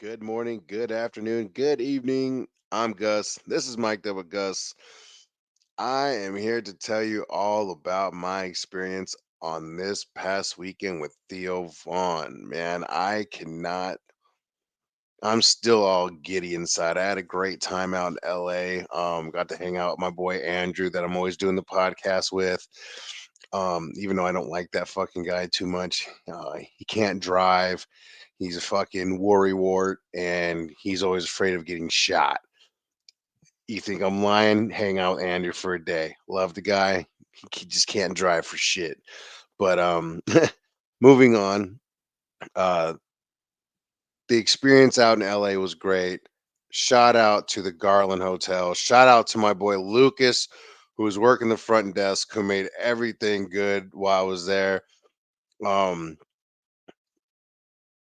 Good morning, good afternoon, good evening. I'm Gus. This is Mike Up with Gus. I am here to tell you all about my experience on this past weekend with Theo Vaughn. Man, I'm still all giddy inside. I had a great time out in LA. Got to hang out with my boy Andrew that I'm always doing the podcast with. Even though I don't like that fucking guy too much. He can't drive. He's a fucking worry wart and he's always afraid of getting shot. You think I'm lying? Hang out with Andrew for a day. Love the guy. He just can't drive for shit. But moving on. Uh the experience out in LA was great. Shout out to the Garland Hotel. Shout out to my boy Lucas, who was working the front desk, who made everything good while I was there. Um,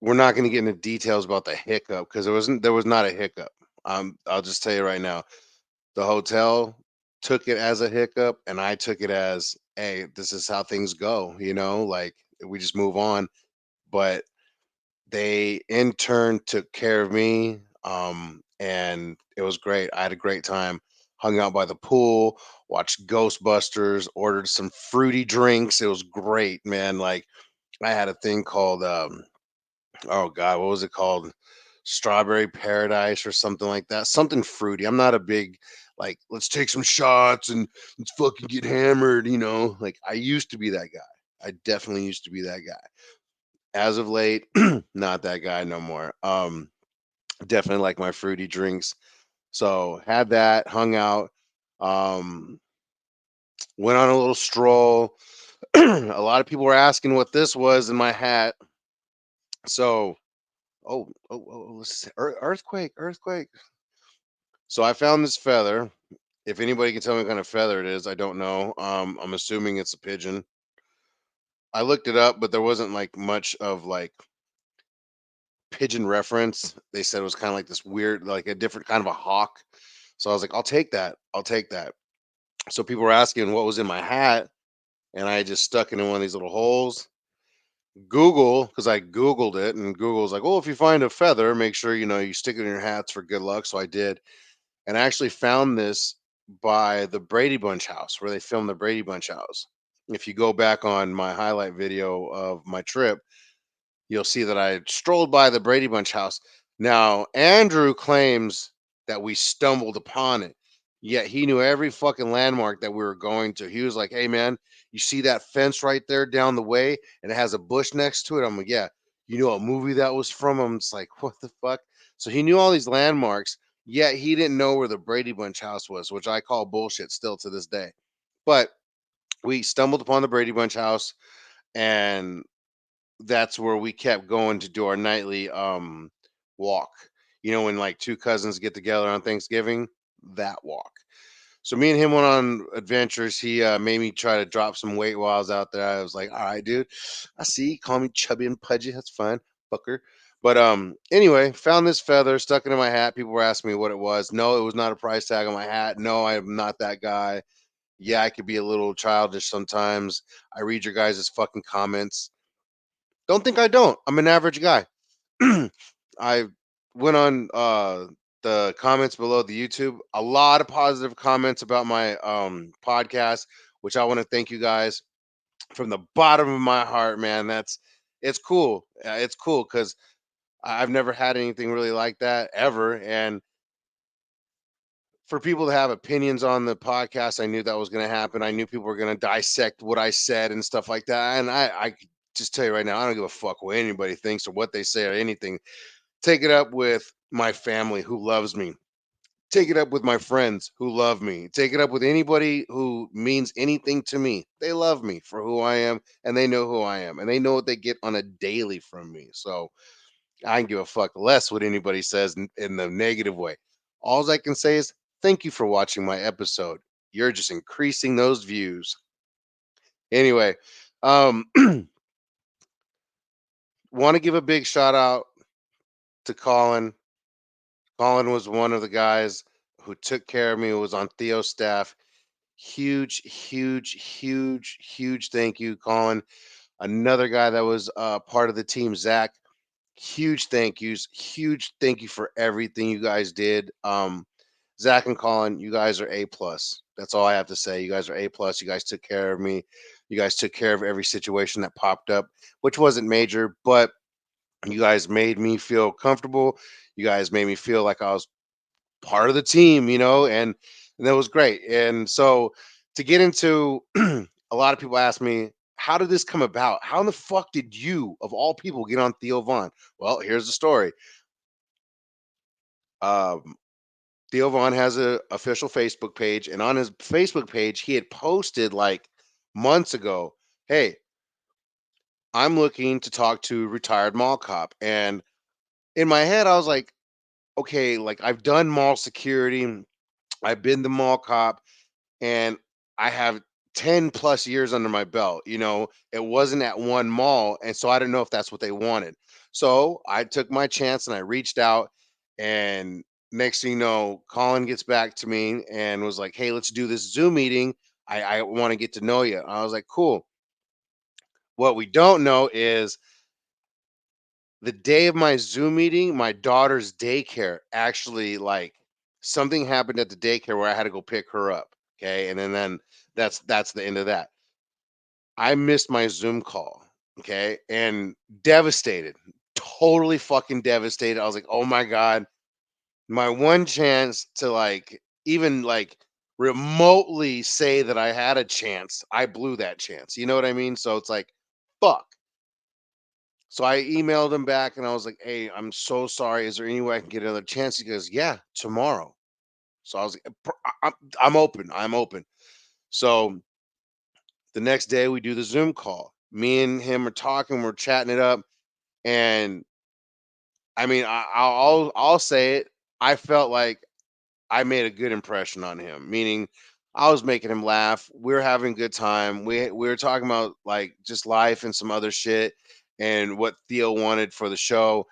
we're not going to get into details about the hiccup because there was not a hiccup. I'll just tell you right now, the hotel took it as a hiccup, and I took it as, hey, this is how things go. Like we just move on. But they in turn took care of me, and it was great. I had a great time. Hung out by the pool, watched Ghostbusters, ordered some fruity drinks. It was great, man. Like I had a thing called oh god, what was it called? Strawberry Paradise or something like that. Something fruity. I'm not a big like let's take some shots and let's fucking get hammered. Like I used to be that guy. I definitely used to be that guy. As of late, not that guy no more. Definitely like my fruity drinks. So had that, hung out, um, went on a little stroll. A lot of people were asking what this was in my hat. So, let's see. Earthquake, earthquake. So I found this feather. If anybody can tell me what kind of feather it is, I don't know. I'm assuming it's a pigeon. I looked it up, but there wasn't like much of like pigeon reference. They said it was kind of like this weird, like a different kind of a hawk. So I was like, I'll take that. I'll take that. So people were asking what was in my hat, and I just stuck it in one of these little holes. Google, because I Googled it, and Google's like, oh, if you find a feather, make sure you stick it in your hats for good luck. So I did, and I actually found this by the Brady Bunch house where they filmed the Brady Bunch house. If you go back on my highlight video of my trip, you'll see that I strolled by the Brady Bunch house. Now, Andrew claims that we stumbled upon it, yet he knew every fucking landmark that we were going to. He was like, hey, man, you see that fence right there down the way and it has a bush next to it? I'm like, yeah. You know what movie that was from? I'm just like, what the fuck? So he knew all these landmarks, yet he didn't know where the Brady Bunch house was, which I call bullshit still to this day. But we stumbled upon the Brady Bunch house, and that's where we kept going to do our nightly walk. When like two cousins get together on Thanksgiving, that walk. So me and him went on adventures. He made me try to drop some weight while I was out there. I was like, all right, dude, I see. Call me chubby and pudgy. That's fine, fucker. But anyway, found this feather, stuck it in my hat. People were asking me what it was. No, it was not a price tag on my hat. No, I am not that guy. Yeah, I could be a little childish sometimes. I read your guys' fucking comments. Don't think I don't. I'm an average guy. I went on the comments below the YouTube. A lot of positive comments about my podcast, which I want to thank you guys from the bottom of my heart, man. It's cool. It's cool because I've never had anything really like that ever. And for people to have opinions on the podcast, I knew that was going to happen. I knew people were going to dissect what I said and stuff like that. And I could just tell you right now, I don't give a fuck what anybody thinks or what they say or anything. Take it up with my family who loves me. Take it up with my friends who love me. Take it up with anybody who means anything to me. They love me for who I am, and they know who I am, and they know what they get on a daily from me. So I can give a fuck less what anybody says in the negative way. All I can say is thank you for watching my episode. You're just increasing those views. Anyway, um, want to give a big shout out to Colin. Colin was one of the guys who took care of me, who was on Theo's staff. Huge, huge, huge thank you, Colin. Another guy that was part of the team, Zach. Huge thank you for everything you guys did. Zach and Colin, you guys are A plus. That's all I have to say. You guys are A plus. You guys took care of me. You guys took care of every situation that popped up, which wasn't major, but you guys made me feel comfortable. You guys made me feel like I was part of the team, and that was great. And so to get into a lot of people ask me, how did this come about? How in the fuck did you, of all people, get on Theo Vaughn? Well, here's the story. Um, Theo Vaughn has a official Facebook page, and on his Facebook page, he had posted like months ago, "Hey, I'm looking to talk to retired mall cop." And in my head, I was like, "Okay, like I've done mall security, I've been the mall cop, and I have 10 plus years under my belt. It wasn't at one mall, and so I didn't know if that's what they wanted. So I took my chance and I reached out, and next thing you know, Colin gets back to me and was like, "Hey, let's do this Zoom meeting. I want to get to know you." I was like, "Cool." What we don't know is the day of my Zoom meeting, my daughter's daycare actually, like, something happened at the daycare where I had to go pick her up. Okay, and then that's the end of that. I missed my Zoom call. Okay, and devastated, totally fucking devastated. I was like, oh my god, my one chance to like even like remotely say that I had a chance, I blew that chance. You know what I mean? So it's like, fuck. So I emailed him back and I was like, "Hey, I'm so sorry. Is there any way I can get another chance?" He goes, "Yeah, tomorrow." So I was like, I'm open. I'm open." So the next day we do the Zoom call. Me and him are talking. We're chatting it up, and I mean, I'll say it. I felt like I made a good impression on him. Meaning, I was making him laugh. We were having a good time. We were talking about like just life and some other shit and what Theo wanted for the show.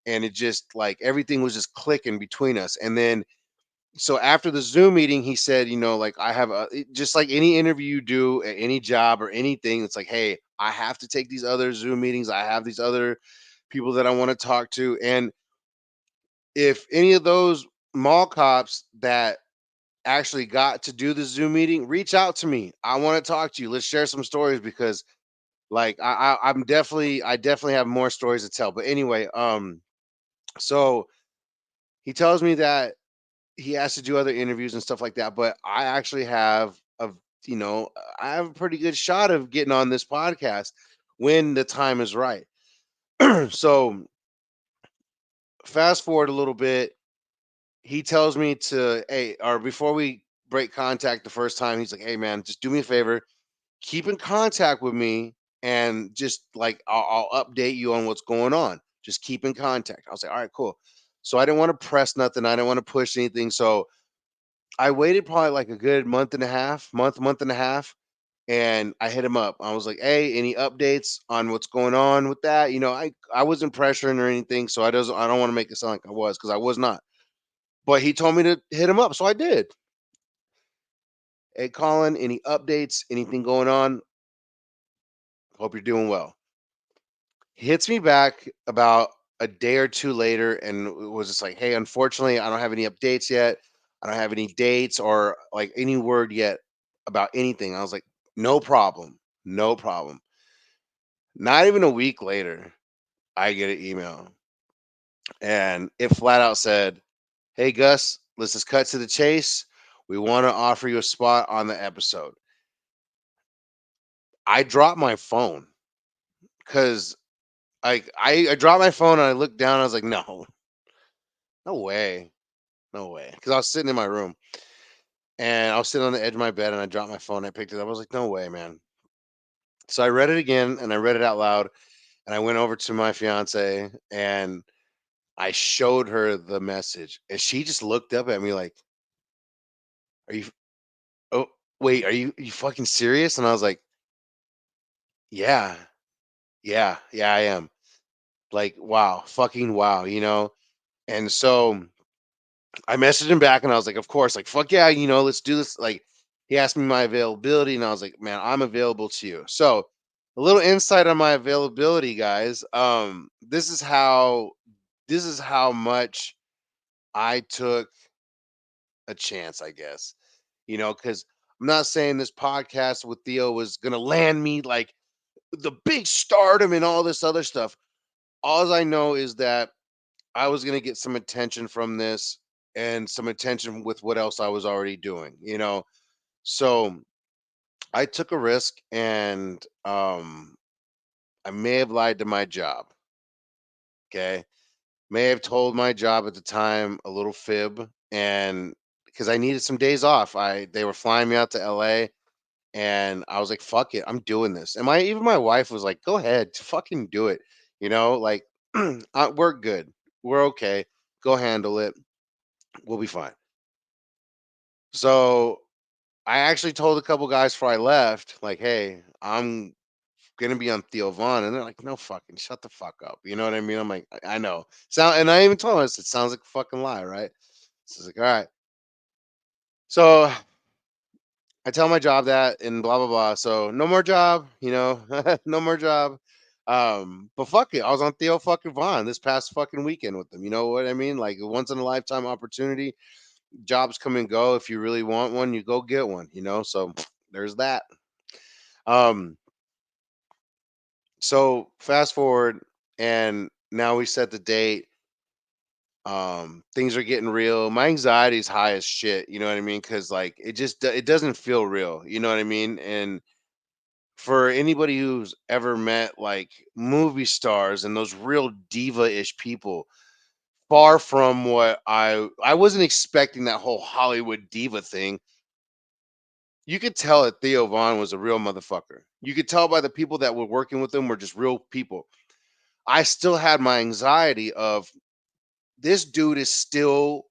And it just like everything was just clicking between us. And then so after the Zoom meeting, he said, like I have just like any interview you do at any job or anything, it's like, hey, I have to take these other Zoom meetings. I have these other people that I want to talk to. And if any of those mall cops that actually got to do the Zoom meeting, reach out to me. I want to talk to you. Let's share some stories because like I definitely have more stories to tell. But anyway, so he tells me that he has to do other interviews and stuff like that, but I actually have you know, I have a pretty good shot of getting on this podcast when the time is right. So fast forward a little bit, he tells me to, hey, or before we break contact the first time, he's like, hey man, just do me a favor, keep in contact with me, and just like I'll update you on what's going on. Just keep in contact. I was like, all right, cool. So I didn't want to press nothing. I didn't want to push anything. So I waited probably like a good month and a half, and I hit him up. I was like, "Hey, any updates on what's going on with that?" I wasn't pressuring or anything, so I don't want to make it sound like I was because I was not. But he told me to hit him up, so I did. Hey, Colin, any updates? Anything going on? Hope you're doing well. He hits me back about a day or two later and was just like, "Hey, unfortunately, I don't have any updates yet. I don't have any dates or like any word yet about anything." I was like, "No problem. No problem." Not even a week later, I get an email and it flat out said, "Hey, Gus, let's just cut to the chase. We want to offer you a spot on the episode." I dropped my phone because I dropped my phone and I looked down. I was like, "No, no way. No way." Because I was sitting in my room and I was sitting on the edge of my bed and I dropped my phone. I picked it up. I was like, no way, man. So I read it again and I read it out loud. And I went over to my fiance and I showed her the message. And she just looked up at me like, are you, oh, wait, are you fucking serious? And I was like, yeah, yeah, I am. Like, wow, fucking wow. And so I messaged him back and I was like, of course, like, fuck yeah, let's do this. Like, he asked me my availability and I was like, man, I'm available to you. So A little insight on my availability, guys. This is how much I took a chance, I guess. Because I'm not saying this podcast with Theo was gonna land me like the big stardom and all this other stuff. All I know is that I was gonna get some attention from this and some attention with what else I was already doing. So I took a risk and I may have lied to my job. Okay. May have told my job at the time a little fib, and because I needed some days off. They were flying me out to LA, and I was like, fuck it, I'm doing this. And my wife was like, go ahead, fucking do it. Like we're good. We're okay. Go handle it. We'll be fine. So I actually told a couple guys before I left, like, hey, I'm gonna be on Theo Vaughn, and they're like, "No, fucking shut the fuck up." You know what I mean? I'm like, I know. And I even told them, I said, "Sounds like a fucking lie, right?" So it's like, all right. So I tell my job that, and blah blah blah. So no more job, no more job. But fuck it, I was on Theo fucking Vaughn this past fucking weekend with them. You know what I mean? Like a once in a lifetime opportunity. Jobs come and go. If you really want one, you go get one. So there's that. Um, so fast forward, and now we set the date. Things are getting real. My anxiety is high as shit, you know what I mean? Because like it doesn't feel real, you know what I mean? And for anybody who's ever met like movie stars and those real diva-ish people, far from what I wasn't expecting that whole Hollywood diva thing. You could tell that Theo Vaughn was a real motherfucker. You could tell by the people that were working with him were just real people. I still had my anxiety of this dude is still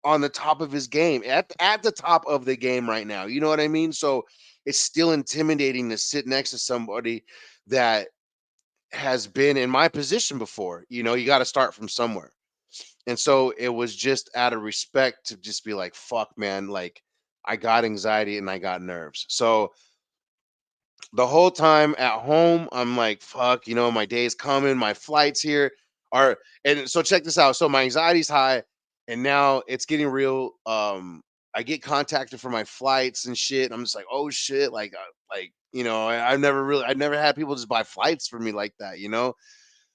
on the top of his game, at the top of the game right now. You know what I mean? So it's still intimidating to sit next to somebody that has been in my position before. You got to start from somewhere. And so it was just out of respect to just be like, fuck, man, like I got anxiety and I got nerves. So the whole time at home, I'm like, fuck, my day's coming, my flights here are, and so check this out. So my anxiety's high, and now it's getting real. I get contacted for my flights and shit. I'm just like, oh shit, I've never had people just buy flights for me like that.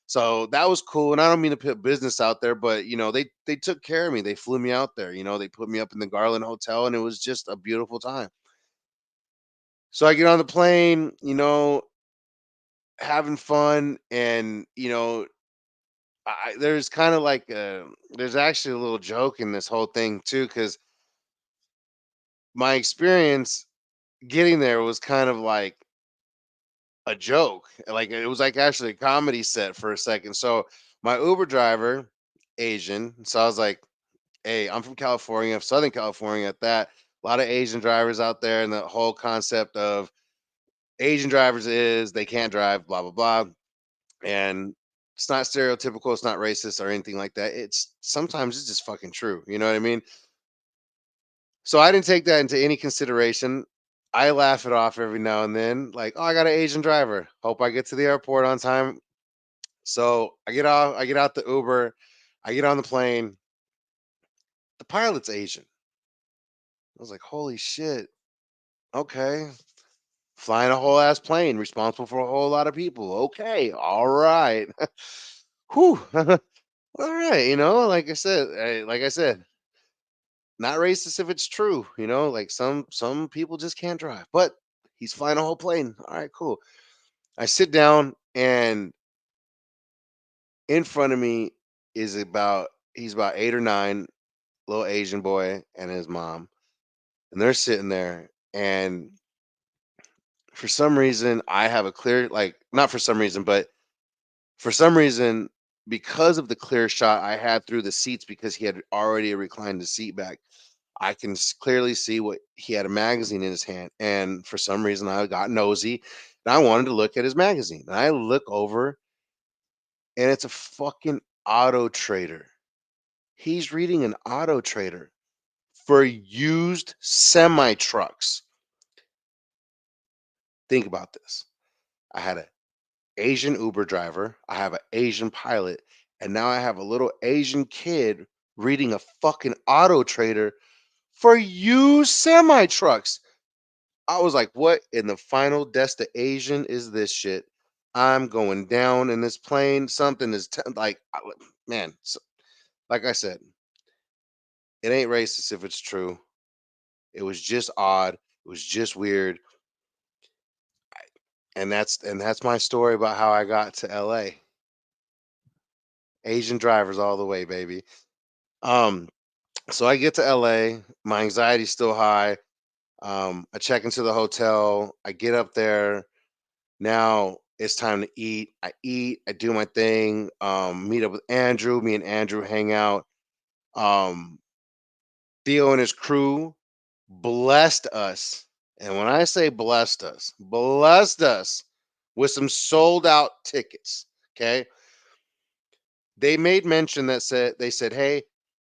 So that was cool, and I don't mean to put business out there, but they took care of me. They flew me out there. They put me up in the Garland Hotel, and it was just a beautiful time. So I get on the plane, having fun, and there's kind of like there's actually a little joke in this whole thing too, because my experience getting there was kind of like a joke, like it was like actually a comedy set for a second. So my Uber driver, Asian, so I was like, hey, I'm from California, Southern California at that. A lot of Asian drivers out there, and the whole concept of Asian drivers is they can't drive, blah blah blah. And it's not stereotypical, it's not racist or anything like that. It's sometimes it's just fucking true. You know what I mean? So I didn't take that into any consideration. I laugh it off every now and then, like, oh, I got an Asian driver. Hope I get to the airport on time. So I get out the Uber, I get on the plane. The pilot's Asian. I was like, holy shit. Okay. Flying a whole ass plane, responsible for a whole lot of people. Okay. All right. Whew. All right, like I said, not racist if it's true. Like some people just can't drive, but he's flying a whole plane. All right, cool. I sit down, and in front of me he's about 8 or 9, little Asian boy and his mom, and they're sitting there, and for some reason I have a clear, like, not for some reason, but for some reason, because of the clear shot I had through the seats, because he had already reclined the seat back, I can clearly see what he had, a magazine in his hand. And for some reason, I got nosy and I wanted to look at his magazine. And I look over, and it's a fucking auto trader. He's reading an auto trader for used semi trucks. Think about this. I had an Asian Uber driver, I have an Asian pilot, and now I have a little Asian kid reading a fucking auto trader for used semi trucks. I was like, what in the final destination is this shit? I'm going down in this plane. Something is man, like I said, it ain't racist if it's true. It was just odd. It was just weird. And that's my story about how I got to LA. Asian drivers all the way, baby. Um, so I get to LA, my anxiety's still high. I check into the hotel, I get up there. Now it's time to eat, I do my thing, meet up with Andrew. Me and Andrew hang out. Um, Theo and his crew blessed us. And when I say blessed us with some sold out tickets. Okay. They made mention that said, "Hey,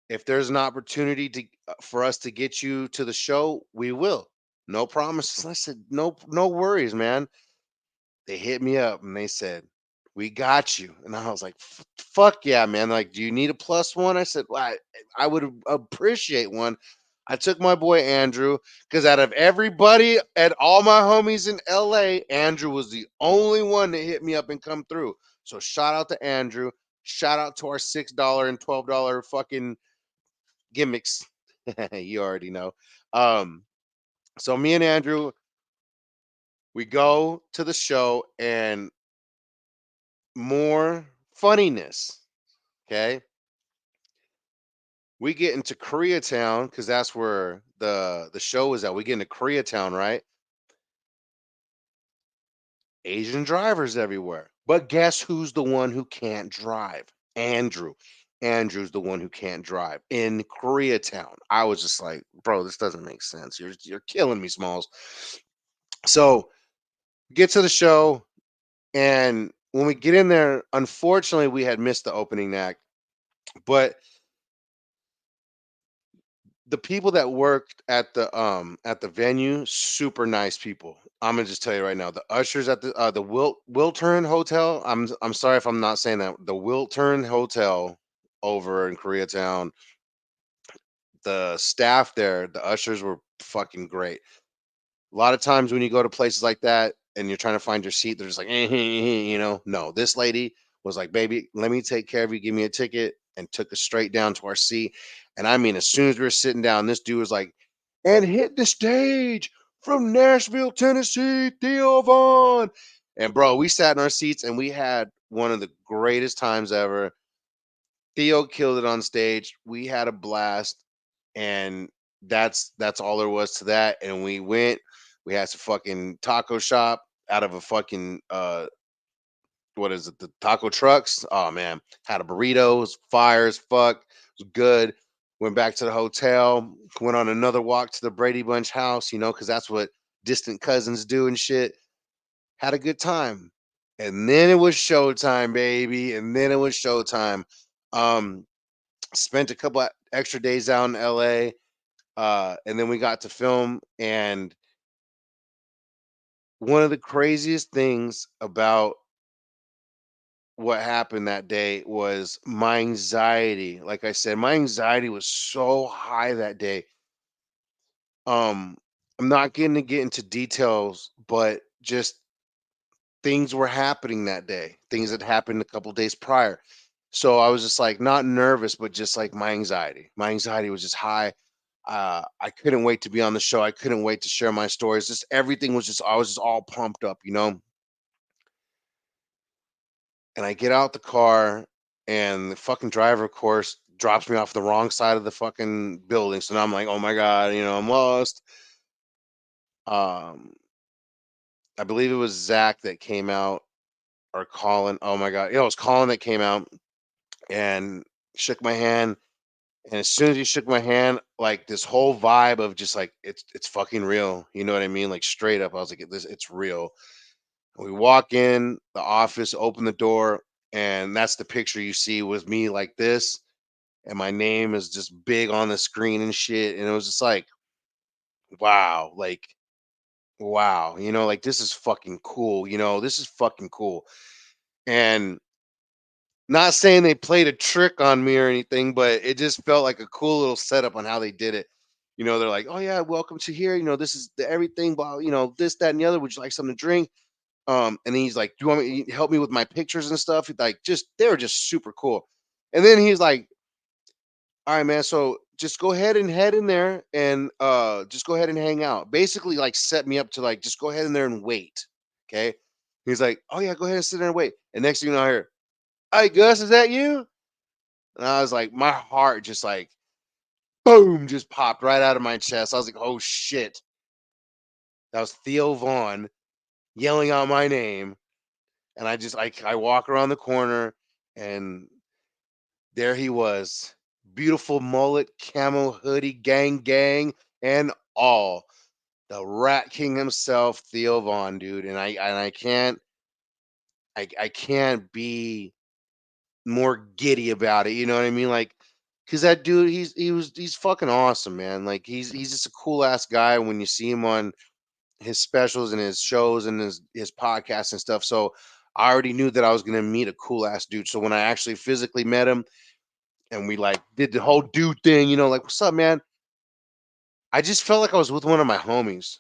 if there's an opportunity for us to get you to the show, we will. No promises." I said, "No worries, man." They hit me up and they said, "We got you." And I was like, Fuck yeah, man. Like, do you need a plus one?" I said, well, I would appreciate one. I took my boy Andrew because out of everybody and all my homies in LA, Andrew was the only one that hit me up and come through. So shout out to Andrew. Shout out to our $6 and $12 fucking gimmicks. You already know. Um, so me and Andrew, we go to the show and more funniness. Okay. We get into Koreatown because that's where the show is at. We get into Koreatown, right? Asian drivers everywhere. But guess who's the one who can't drive? Andrew. Andrew's the one who can't drive in Koreatown. I was just like, bro, this doesn't make sense. You're killing me, Smalls. So get to the show, and when we get in there, unfortunately, we had missed the opening act. But the people that worked at the venue, super nice people. I'm gonna just tell you right now, the ushers at the Wiltern Hotel. I'm sorry if I'm not saying that. The Wiltern Hotel over in Koreatown. The staff there, the ushers were fucking great. A lot of times when you go to places like that and you're trying to find your seat, they're just like, No, this lady was like, baby, let me take care of you. Give me a ticket, and took us straight down to our seat. And I mean, as soon as we were sitting down, this dude was like, and hit the stage from Nashville, Tennessee, Theo Vaughn. And bro, we sat in our seats and we had one of the greatest times ever. Theo killed it on stage. We had a blast, and that's all there was to that. And we went. We had some fucking taco shop out of a fucking what is it? The taco trucks. Oh man, had a burritos, fire as fuck. It was good. Went back to the hotel. Went on another walk to the Brady Bunch house. Because that's what distant cousins do and shit. Had a good time. And then it was showtime, baby. And then it was showtime. Um, Spent a couple extra days out in LA, and then we got to film. And one of the craziest things about what happened that day was my anxiety. Like I said, my anxiety was so high that day. Um, I'm not getting to get into details, but just things were happening that day. Things that happened a couple days prior. So I was just like not nervous, but just like my anxiety. My anxiety was just high. I couldn't wait to be on the show. I couldn't wait to share my stories. Just everything was just I was just all pumped up. And I get out the car, and the fucking driver, of course, drops me off the wrong side of the fucking building. So now I'm like, oh my god, I'm lost. Um, I believe it was Zach that came out, or Colin. Oh my god, it was Colin that came out and shook my hand. And as soon as he shook my hand, like this whole vibe of just like it's fucking real. You know what I mean? Like straight up, I was like, it's real. We walk in the office, open the door, and that's the picture you see with me like this, and my name is just big on the screen and shit. And it was just like, wow, like wow, like this is fucking cool. This is fucking cool. And not saying they played a trick on me or anything, but it just felt like a cool little setup on how they did it. They're like, "Oh yeah, welcome to here. This is the everything. Blah. This, that, and the other. Would you like something to drink?" And then he's like, "Do you want me to help me with my pictures and stuff?" Like, just they were just super cool. And then he's like, "All right, man. So just go ahead and head in there and just go ahead and hang out. Basically, like set me up to like just go ahead in there and wait. Okay." He's like, "Oh yeah, go ahead and sit there and wait." And next thing you know, I hear, "Hey Gus, is that you?" And I was like, my heart just like boom, just popped right out of my chest. I was like, "Oh shit!" That was Theo Vaughn yelling out my name, and I walk around the corner, and there he was, beautiful mullet, camo hoodie, gang, and all. The Rat King himself, Theo Vaughn, dude, and I can't be more giddy about it. You know what I mean? Like, cause that dude, he's fucking awesome, man. Like, he's just a cool ass guy when you see him on his specials and his shows and his podcasts and stuff. So I already knew that I was gonna meet a cool ass dude. So when I actually physically met him and we like did the whole dude thing, like, "What's up, man?" I just felt like I was with one of my homies.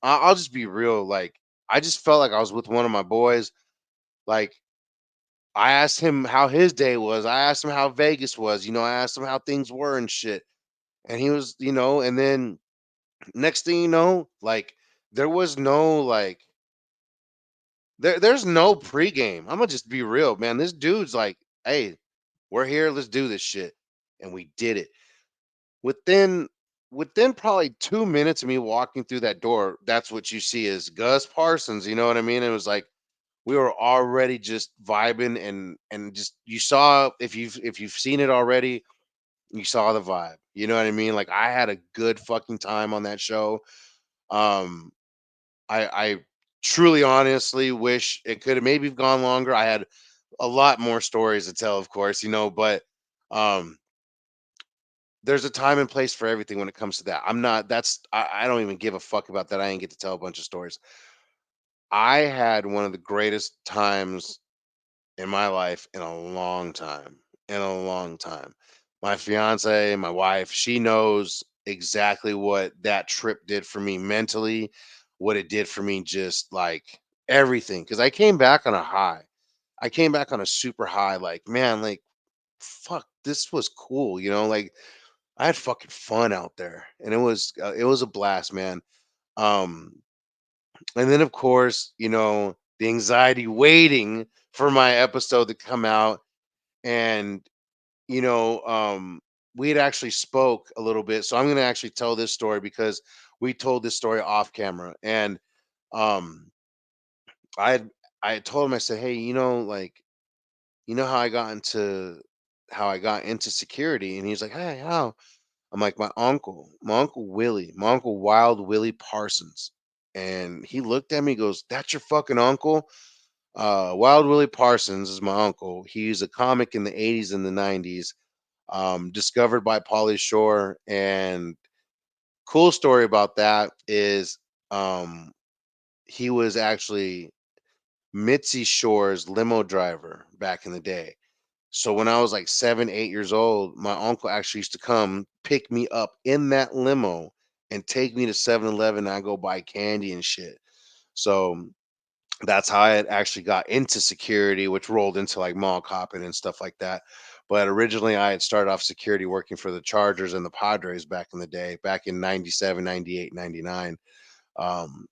I'll just be real. Like, I just felt like I was with one of my boys. Like, I asked him how his day was. I asked him how Vegas was. I asked him how things were and shit. And he was, and then next thing you know, like, there was no like there's no pregame. I'm gonna just be real, man. This dude's like, "Hey, we're here. Let's do this shit," and we did it. Within within probably 2 minutes of me walking through that door, that's what you see is Gus Parsons. You know what I mean? It was like we were already just vibing and just you saw if you've seen it already, you saw the vibe. You know what I mean? Like I had a good fucking time on that show. Um, I truly, honestly wish it could have maybe gone longer. I had a lot more stories to tell, of course, but um, there's a time and place for everything when it comes to that. I'm not. I don't even give a fuck about that. I ain't get to tell a bunch of stories. I had one of the greatest times in my life in a long time. In a long time. My fiance, my wife, she knows exactly what that trip did for me mentally, what it did for me just like everything. Cause I came back on a high. I came back on a super high, like, man, like, fuck, this was cool, like I had fucking fun out there. And it was a blast, man. Um, and then of course, the anxiety waiting for my episode to come out and you know um we had actually spoke a little bit, so I'm going to actually tell this story because we told this story off camera. And um i had I had told him, I said, "Hey, like, how I got into security?" And he's like, "Hey, how?" I'm like, my uncle Willie, my uncle Wild Willie Parsons." And he looked at me, goes, "That's your fucking uncle?" Wild Willie Parsons is my uncle. He's a comic in the 80s and the 90s, discovered by Pauly Shore. And cool story about that is um, he was actually Mitzi Shore's limo driver back in the day. So when I was like 7, 8 years old, my uncle actually used to come pick me up in that limo and take me to 7-Eleven, and I go buy candy and shit. So that's how I had actually got into security, which rolled into like mall copping and stuff like that. But originally, I had started off security working for the Chargers and the Padres back in the day, back in 97, 98, 99. Um,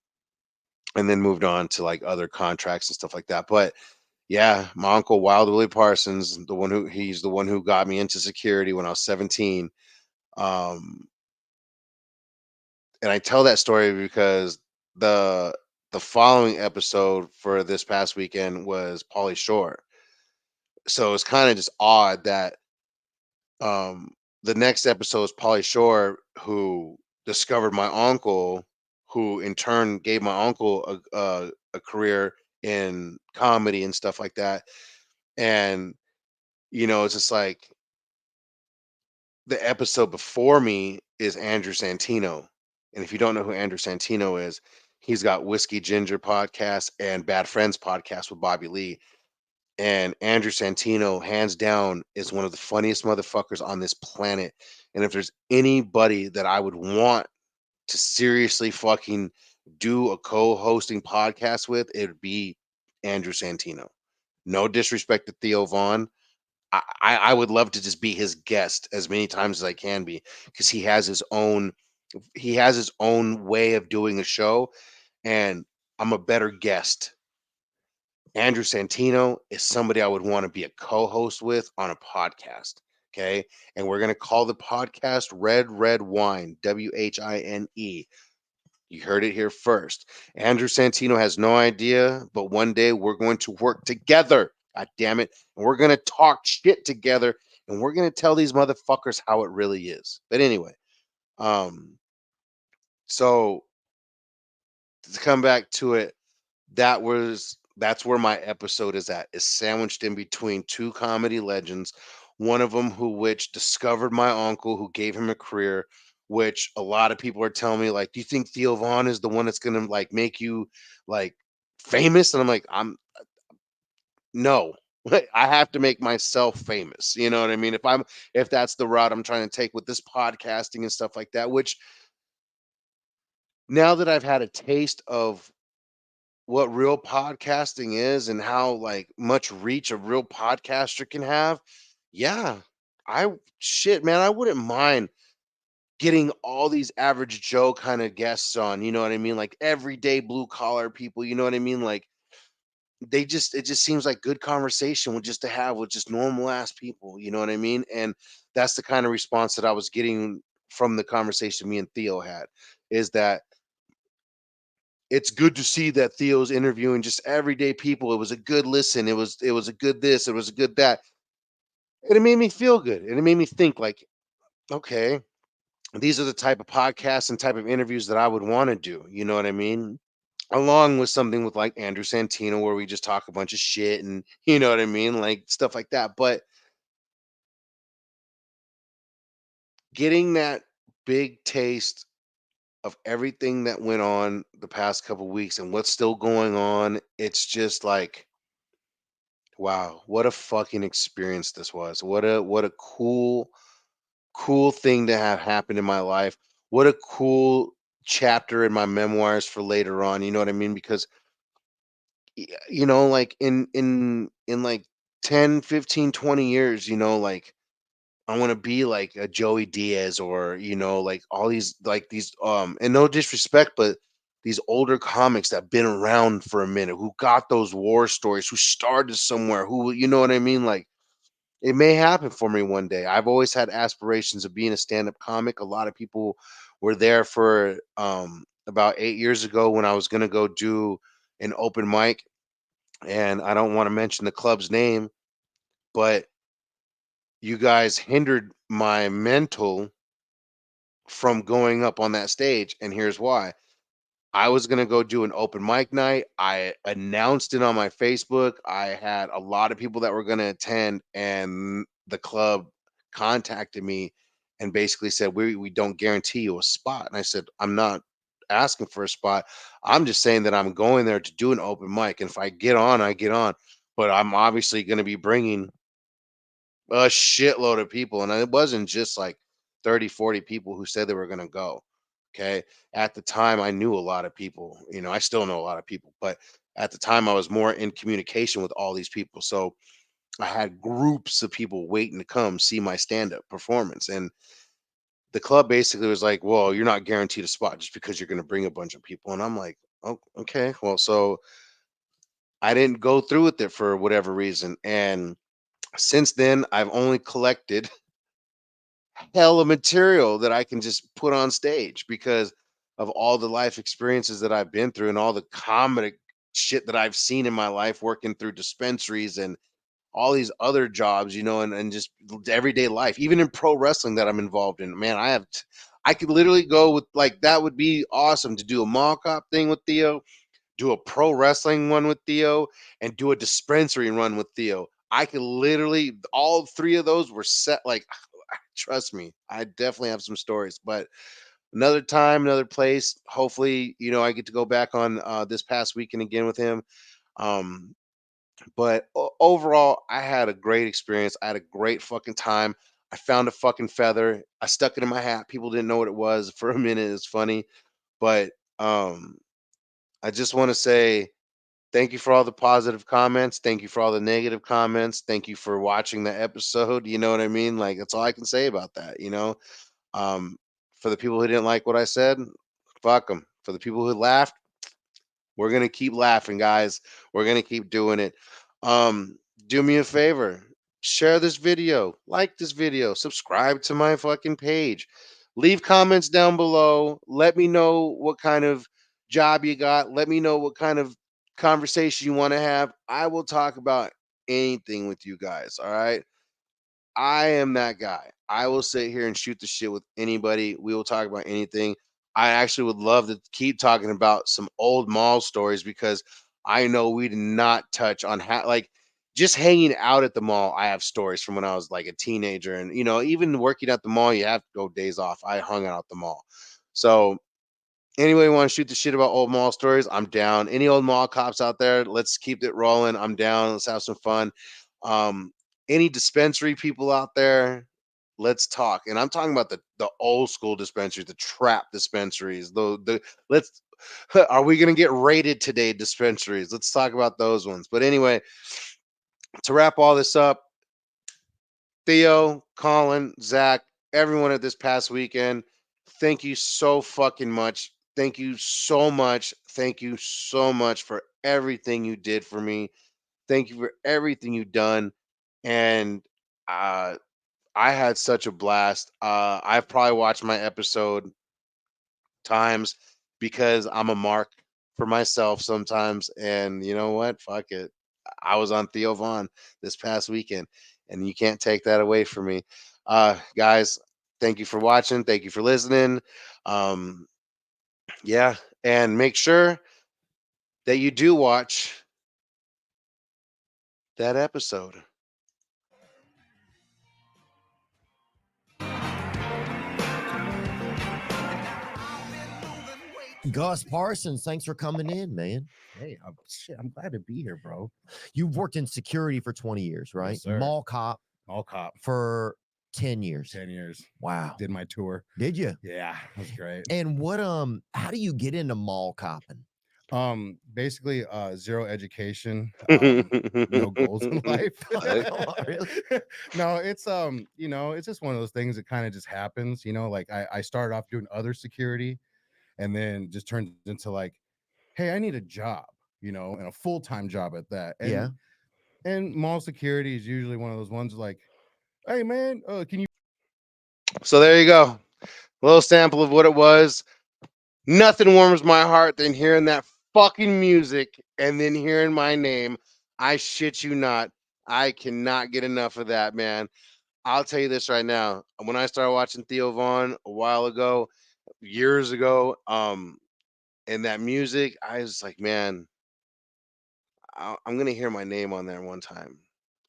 and then moved on to like other contracts and stuff like that. But yeah, my uncle Wild Willie Parsons, he's the one who got me into security when I was 17. Um, and I tell that story because the the following episode for this past weekend was Pauly Shore. So it's kind of just odd that um the next episode is Pauly Shore, who discovered my uncle, who in turn gave my uncle a career in comedy and stuff like that. And it's just like the episode before me is Andrew Santino. And if you don't know who Andrew Santino is, He's got Whiskey Ginger podcast and Bad Friends podcast with Bobby Lee. And Andrew Santino, hands down, is one of the funniest motherfuckers on this planet. And if there's anybody that I would want to seriously fucking do a co-hosting podcast with, it would be Andrew Santino. No disrespect to Theo Vaughn. I would love to just be his guest as many times as I can be, because he has his own way of doing a show, and I'm a better guest. Andrew Santino is somebody I would want to be a co-host with on a podcast. Okay. And we're gonna call the podcast Red Wine, WHINE. You heard it here first. Andrew Santino has no idea, but one day we're going to work together. God damn it. And we're going to talk shit together, and we're going to tell these motherfuckers how it really is. But anyway, um, so to come back to it, that's where my episode is sandwiched in between two comedy legends, one of them which discovered my uncle, who gave him a career, which a lot of people are telling me, like, do you think Theo Vaughn is the one that's gonna like make you like famous? And I'm like, I'm no. I have to make myself famous. You know what I mean? If that's the route I'm trying to take with this podcasting and stuff like that, which now that I've had a taste of what real podcasting is and how like much reach a real podcaster can have, yeah, I shit, man, I wouldn't mind getting all these average Joe kind of guests on, you know what I mean? Like everyday blue collar people, you know what I mean? Like it just seems like good conversation with just to have with just normal ass people, you know what I mean? And that's the kind of response that I was getting from the conversation me and Theo had, is that it's good to see that Theo's interviewing just everyday people. It was a good listen. It was a good this. It was a good that. And it made me feel good. And it made me think like, okay, these are the type of podcasts and type of interviews that I would want to do. You know what I mean? Along with something with like Andrew Santino, where we just talk a bunch of shit and you know what I mean, like stuff like that. But getting that big taste of everything that went on the past couple weeks and what's still going on, it's just like, wow, what a fucking experience this was. What a cool thing to have happened in my life. What a cool chapter in my memoirs for later on, you know what I mean? Because like in like 10, 15, 20 years, like I want to be like a Joey Diaz, or like all these and no disrespect, but these older comics that have been around for a minute, who got those war stories, who started somewhere, who you know what I mean? Like it may happen for me one day. I've always had aspirations of being a stand-up comic. A lot of people were there for about 8 years ago when I was gonna go do an open mic, and I don't want to mention the club's name, but you guys hindered my mental from going up on that stage, and here's why. I was gonna go do an open mic night. I announced it on my Facebook. I had a lot of people that were gonna attend, and the club contacted me and basically said, "We don't guarantee you a spot." And I said, "I'm not asking for a spot. I'm just saying that I'm going there to do an open mic, and if I get on, I get on. But I'm obviously gonna be bringing a shitload of people." And it wasn't just like 30, 40 people who said they were going to go. Okay. At the time, I knew a lot of people. I still know a lot of people, but at the time, I was more in communication with all these people. So I had groups of people waiting to come see my stand up performance. And the club basically was like, well, you're not guaranteed a spot just because you're going to bring a bunch of people. And I'm like, oh, okay. Well, so I didn't go through with it for whatever reason. And since then, I've only collected hella material that I can just put on stage because of all the life experiences that I've been through and all the comedic shit that I've seen in my life, working through dispensaries and all these other jobs, and just everyday life, even in pro wrestling that I'm involved in. Man, I could literally go with like, that would be awesome to do a mall cop thing with Theo, do a pro wrestling one with Theo, and do a dispensary run with Theo. I could literally, all three of those were set. Like, trust me, I definitely have some stories. But another time, another place. Hopefully, I get to go back on this past weekend again with him. Um, but overall, I had a great experience. I had a great fucking time. I found a fucking feather. I stuck it in my hat. People didn't know what it was for a minute. It's funny, but I just want to say thank you for all the positive comments. Thank you for all the negative comments. Thank you for watching the episode. You know what I mean? Like that's all I can say about that. Um, for the people who didn't like what I said, fuck them. For the people who laughed, we're gonna keep laughing, guys. We're gonna keep doing it. Um, do me a favor, share this video, like this video, subscribe to my fucking page, leave comments down below. Let me know what kind of job you got. Let me know what kind of conversation you want to have. I will talk about anything with you guys. All right. I am that guy. I will sit here and shoot the shit with anybody. We will talk about anything. I actually would love to keep talking about some old mall stories because I know we did not touch on how, like, just hanging out at the mall. I have stories from when I was like a teenager, and even working at the mall, you have to go days off. I hung out at the mall, so anybody want to shoot the shit about old mall stories? I'm down. Any old mall cops out there? Let's keep it rolling. I'm down. Let's have some fun. Um, any dispensary people out there? Let's talk. And I'm talking about the old school dispensaries, the trap dispensaries. The let's are we gonna get raided today? Dispensaries. Let's talk about those ones. But anyway, to wrap all this up, Theo, Colin, Zach, everyone at this past weekend, thank you so fucking much. Thank you so much. Thank you so much for everything you did for me. Thank you for everything you've done. And uh, I had such a blast. I've probably watched my episode times because I'm a mark for myself sometimes. And you know what? Fuck it. I was on Theo Vaughn this past weekend, and you can't take that away from me. Guys, thank you for watching. Thank you for listening. Um, yeah. And make sure that you do watch that episode. Gus Parsons, thanks for coming in, man. Hey, shit, I'm glad to be here, bro. You've worked in security for 20 years, right? Yes, sir. Mall cop Mall cop, for 10 years. 10 years. Wow. Did my tour. Did you? Yeah, it was great. And how do you get into mall copping? Basically, zero education, no goals in life. Really? No, it's just one of those things that kind of just happens, like I started off doing other security and then just turned into like, hey, I need a job, and a full-time job at that. And Yeah. and mall security is usually one of those ones like, hey man, can you So there you go. A little sample of what it was. Nothing warms my heart than hearing that fucking music and then hearing my name. I shit you not. I cannot get enough of that, man. I'll tell you this right now. When I started watching Theo Vaughn a while ago, years ago, and that music, I was like, man, I'm gonna hear my name on there one time,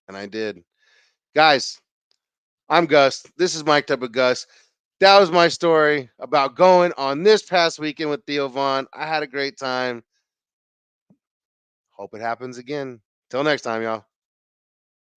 and I did. Guys, I'm Gus. This is Mike Type of Gus. That was my story about going on this past weekend with Theo Vaughn. I had a great time. Hope it happens again. Till next time, y'all.